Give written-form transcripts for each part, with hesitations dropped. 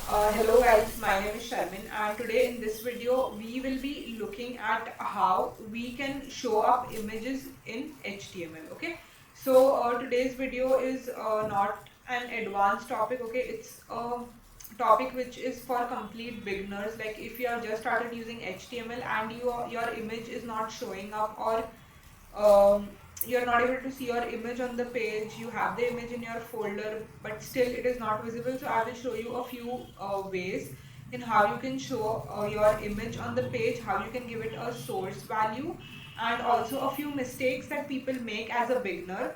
Hello guys, my name is Sharmin and today in this video we will be looking at how we can show up images in HTML. Okay, so today's video is not an advanced topic. Okay, it's a topic which is for complete beginners. Like if you have just started using HTML and your image is not showing up, or you're not able to see your image on the page, you have the image in your folder but still it is not visible. So I will show you a few ways in how you can show your image on the page, how you can give it a source value, and also a few mistakes that people make as a beginner.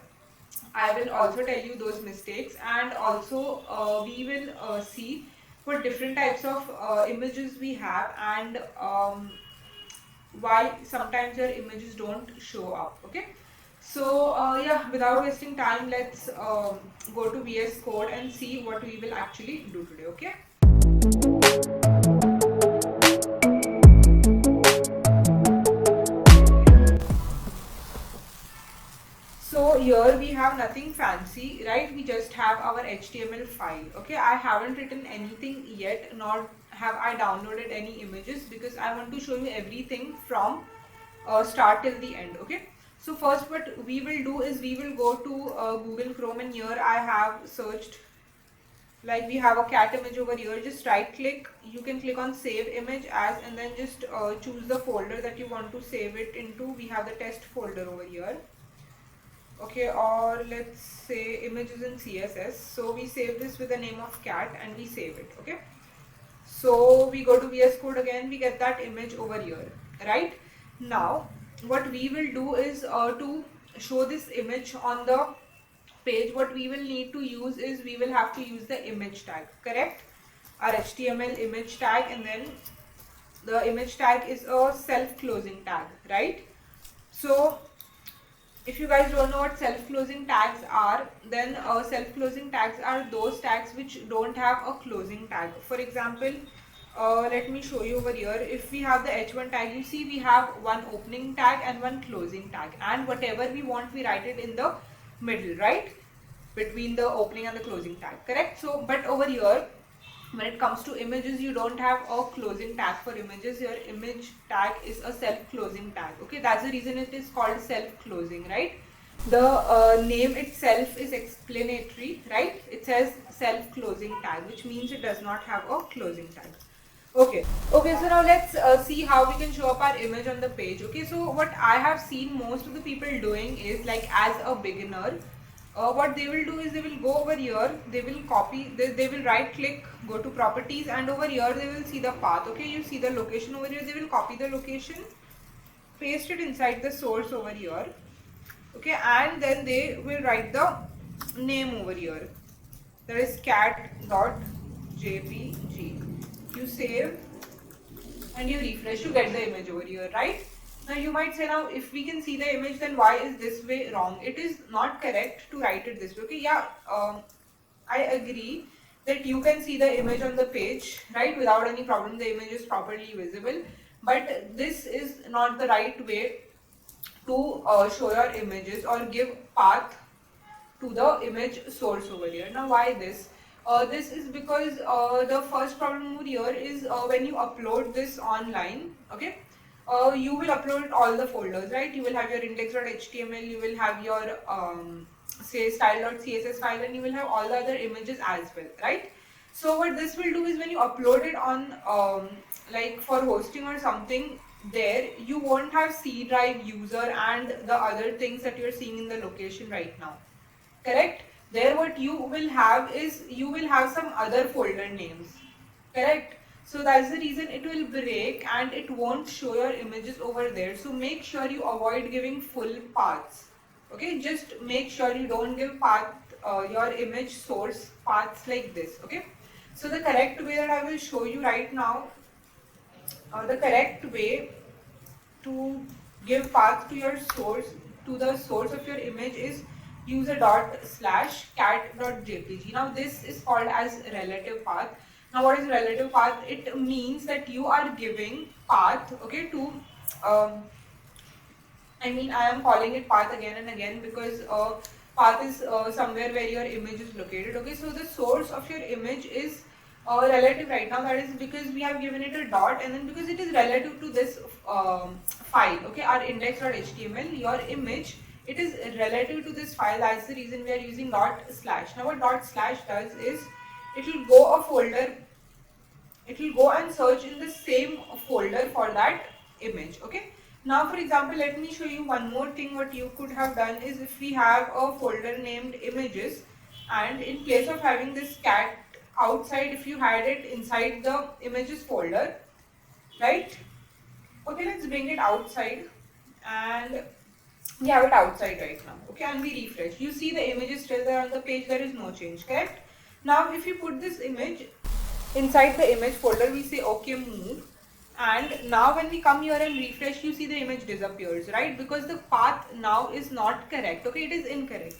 I will also tell you those mistakes, and also we will see what different types of images we have, and why sometimes your images don't show up. Okay, so yeah, without wasting time, let's go to VS Code and see what we will actually do today. Okay, so here we have nothing fancy, right? We just have our HTML file. Okay, I haven't written anything yet, nor have I downloaded any images, because I want to show you everything from start till the end. Okay, so first what we will do is we will go to Google Chrome, and here I have searched, like we have a cat image over here. Just right click, you can click on save image as, and then just choose the folder that you want to save it into. We have the test folder over here. Okay, or let's say images in CSS. So we save this with the name of cat and we save it. Okay, so we go to VS Code again, we get that image over here. Right now what we will do is to show this image on the page, what we will need to use is we will have to use the image tag. Correct, our HTML image tag, and then the image tag is a self-closing tag, right? So if you guys don't know what self-closing tags are, then self-closing tags are those tags which don't have a closing tag. For example, let me show you over here. If we have the h1 tag, you see we have one opening tag and one closing tag, and whatever we want we write it in the middle, right, between the opening and the closing tag. Correct. So but over here, when it comes to images, you don't have a closing tag for images. Your image tag is a self-closing tag. Okay, that's the reason it is called self-closing, right? The name itself is explanatory, right? It says self-closing tag, which means it does not have a closing tag. Okay, so now let's see how we can show up our image on the page. Okay, so what I have seen most of the people doing is, like, as a beginner, what they will do is they will go over here, they will copy, they will right click, go to properties, and over here they will see the path. Okay, you see the location over here, they will copy the location, paste it inside the source over here. Okay, and then they will write the name over here, that is cat.jpg. You save and you refresh, you get the image over here, right? Now you might say, now if we can see the image, then why is this way wrong? It is not correct to write it this way. Okay, yeah, I agree that you can see the image on the page, right, without any problem. The image is properly visible, but this is not the right way to show your images or give path to the image source over here. Now why this? This is because the first problem over here is when you upload this online. Okay, you will upload all the folders, right? You will have your index.html, you will have your say style.css file, and you will have all the other images as well, right? So what this will do is, when you upload it on like for hosting or something, there you won't have C drive, user, and the other things that you're seeing in the location right now. Correct? There what you will have is, you will have some other folder names. Correct? So that's the reason it will break and it won't show your images over there. So make sure you avoid giving full paths. Okay, just make sure you don't give path, your image source paths like this. Okay, so the correct way that I will show you right now, the correct way to give path to your source, to the source of your image, is use a /cat.jpg. Now this is called as relative path. Now what is relative path? It means that you are giving path, okay, to I am calling it path again and again because path is somewhere where your image is located. Okay, so the source of your image is relative right now, that is because we have given it a dot, and then because it is relative to this file, okay, our index.html, your image, it is relative to this file. That's the reason we are using dot slash. Now what dot slash does is it will go a folder, it will go and search in the same folder for that image. Okay, now for example, let me show you one more thing. What you could have done is, if we have a folder named images, and in place of having this cat outside, if you had it inside the images folder, right? Okay, let's bring it outside, and we have it outside right now. Okay, and we refresh, you see the image is still there on the page, there is no change, correct? Now if you put this image inside the image folder, we say okay, move, and now when we come here and refresh, you see the image disappears, right? Because the path now is not correct. Okay, it is incorrect.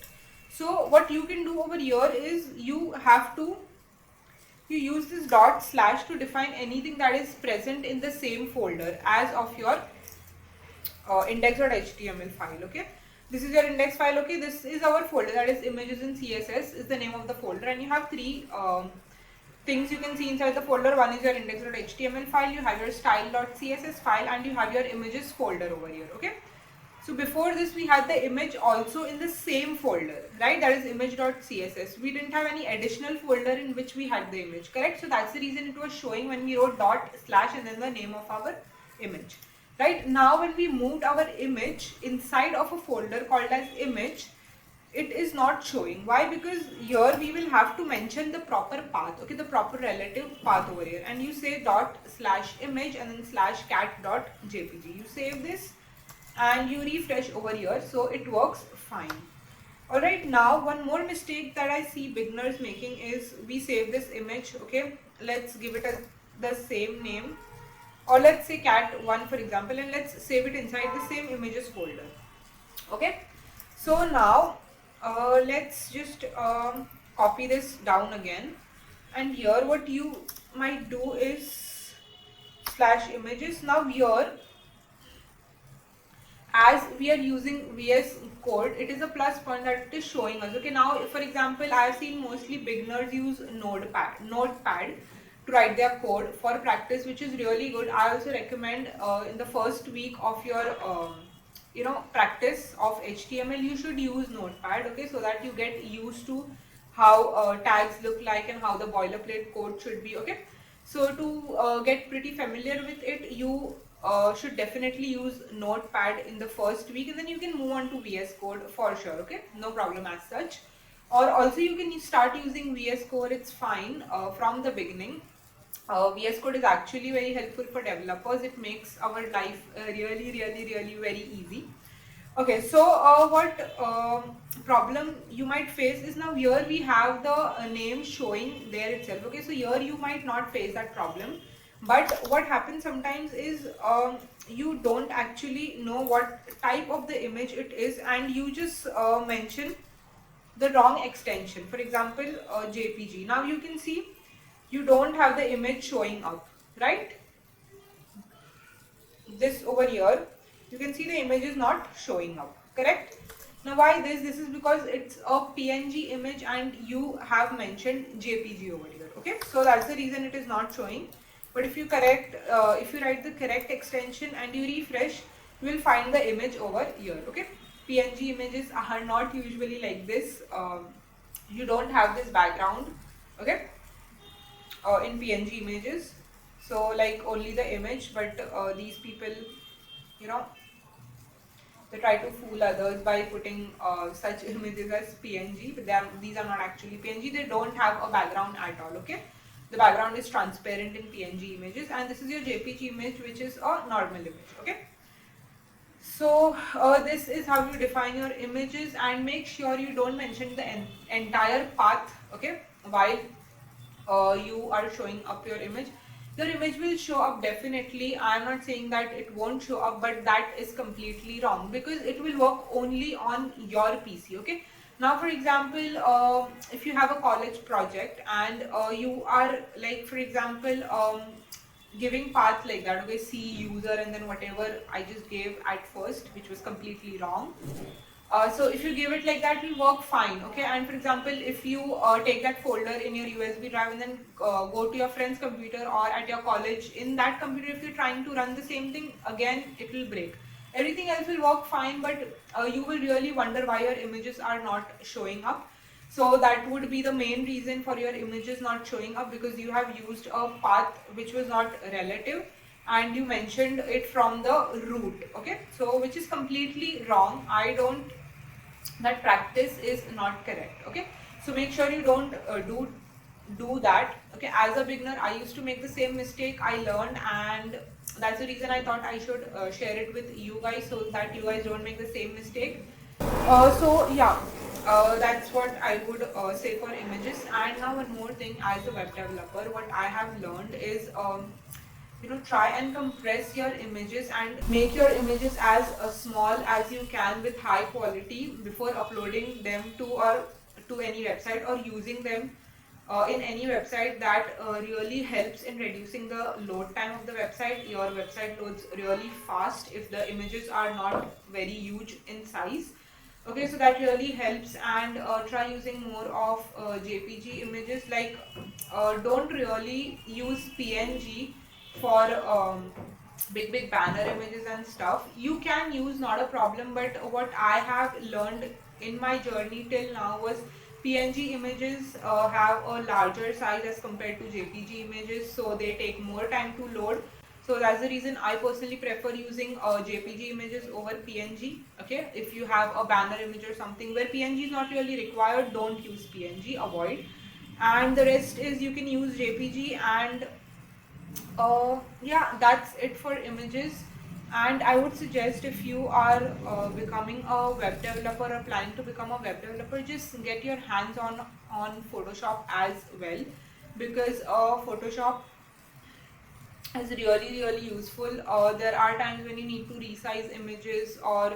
So what you can do over here is, you use this dot slash to define anything that is present in the same folder as of your index.html file. Okay, this is your index file. Okay, this is our folder, that is images in CSS is the name of the folder, and you have three things you can see inside the folder. One is your index.html file, you have your style.css file, and you have your images folder over here. Okay, so before this we had the image also in the same folder, right? That is image.css. We didn't have any additional folder in which we had the image, correct? So that's the reason it was showing when we wrote dot slash and then the name of our image. Right now when we moved our image inside of a folder called as image, it is not showing. Why? Because here we will have to mention the proper path, okay, the proper relative path over here, and you say dot slash image and then slash cat dot jpg. You save this and you refresh over here, so it works fine. Alright, now one more mistake that I see beginners making is, we save this image, okay, let's give it the same name, or let's say cat1 for example, and let's save it inside the same images folder. Okay, so now let's just copy this down again, and here what you might do is slash images. Now here, as we are using VS Code, it is a plus point that it is showing us. Okay, now if, for example, I have seen mostly beginners use Notepad to write their code for practice, which is really good. I also recommend in the first week of your practice of HTML, you should use Notepad, okay, so that you get used to how tags look like and how the boilerplate code should be. Okay, so to get pretty familiar with it, you should definitely use Notepad in the first week, and then you can move on to VS Code for sure. Okay, no problem as such. Or also you can start using VS Code, it's fine from the beginning. VS Code is actually very helpful for developers. It makes our life really very easy. Okay, so what problem you might face is, now here we have the name showing there itself. Okay, so here you might not face that problem, but what happens sometimes is you don't actually know what type of the image it is, and you just mention the wrong extension. For example, JPG. Now you can see you don't have the image showing up, right? This over here, you can see the image is not showing up, correct? Now why this? This is because it's a PNG image and you have mentioned JPG over here. Okay, so that's the reason it is not showing. But if you write the correct extension and you refresh, you will find the image over here. Okay, PNG images are not usually like this. You don't have this background, okay, in PNG images. So like only the image, but these people, they try to fool others by putting such images as PNG, but these are not actually PNG. They don't have a background at all. Okay, the background is transparent in PNG images, and this is your JPG image, which is a normal image. Okay, so this is how you define your images, and make sure you don't mention the entire path, okay, while you are showing up your image. Your image will show up definitely. I am not saying that it won't show up, but that is completely wrong, because it will work only on your PC. Okay, now for example, if you have a college project and you are, like, for example, giving path like that, okay, C user and then whatever I just gave at first, which was completely wrong. So if you give it like that, it will work fine. Okay, and for example, if you take that folder in your USB drive and then go to your friend's computer or at your college, in that computer, if you're trying to run the same thing again, it will break. Everything else will work fine, but you will really wonder why your images are not showing up. So that would be the main reason for your images not showing up, because you have used a path which was not relative and you mentioned it from the root. Okay, so which is completely wrong. I don't, that practice is not correct. Okay, so make sure you don't do that. Okay, as a beginner I used to make the same mistake. I learned, and that's the reason I thought I should share it with you guys, so that you guys don't make the same mistake. So yeah, that's what I would say for images. And now one more thing, as a web developer, what I have learned is try and compress your images and make your images as small as you can with high quality before uploading them to any website or using them in any website. That really helps in reducing the load time of the website. Your website loads really fast if the images are not very huge in size. Okay, so that really helps. And try using more of JPG images. Like don't really use PNG for big banner images and stuff. You can use, not a problem, but what I have learned in my journey till now was PNG images have a larger size as compared to JPG images, so they take more time to load. So that's the reason I personally prefer using JPG images over PNG. Okay, if you have a banner image or something where PNG is not really required, don't use PNG, avoid. And the rest is you can use JPG. And yeah, that's it for images. And I would suggest, if you are becoming a web developer or planning to become a web developer, just get your hands on Photoshop as well, because Photoshop is really useful. There are times when you need to resize images, or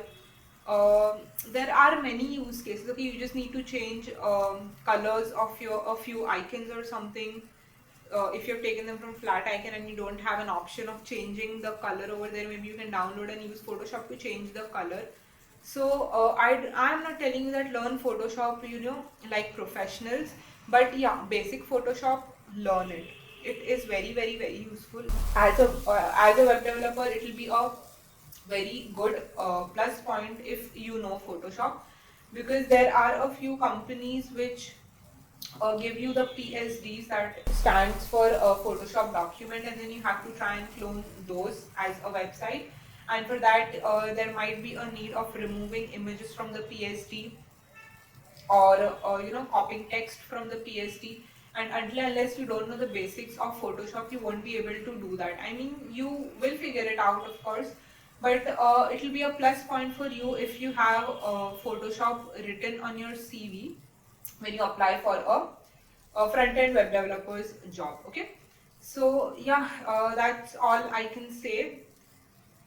there are many use cases. Okay, you just need to change colors of your a few icons or something. If you've taken them from flat icon and you don't have an option of changing the color over there, maybe you can download and use Photoshop to change the color. So I'm not telling you that learn Photoshop, like professionals, but yeah, basic Photoshop, learn it. It is very useful. As a web developer, it will be a very good plus point if you know Photoshop, because there are a few companies which give you the PSDs, that stands for Photoshop document, and then you have to try and clone those as a website. And for that, there might be a need of removing images from the PSD, or copying text from the PSD. And until unless you don't know the basics of Photoshop, you won't be able to do that. I mean, you will figure it out, of course, but it will be a plus point for you if you have Photoshop written on your CV when you apply for a front-end web developer's job. Okay, so yeah, that's all I can say.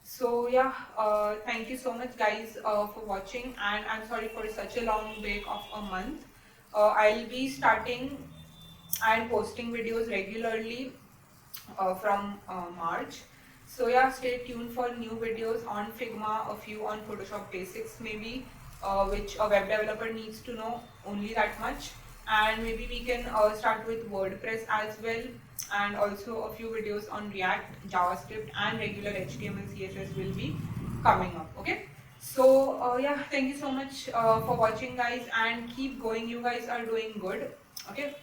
So yeah, thank you so much guys for watching, and I'm sorry for such a long break of a month. I'll be starting and posting videos regularly from March. So yeah, stay tuned for new videos on Figma, a few on Photoshop basics maybe, which a web developer needs to know, only that much. And maybe we can start with WordPress as well, and also a few videos on React, JavaScript, and regular HTML, CSS will be coming up. Okay, so yeah, thank you so much for watching guys, and keep going. You guys are doing good. Okay,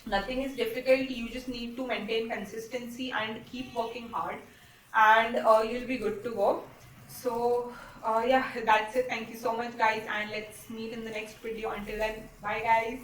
nothing is difficult. You just need to maintain consistency and keep working hard, and you'll be good to go. So yeah, that's it. Thank you so much guys, and let's meet in the next video. Until then, bye guys.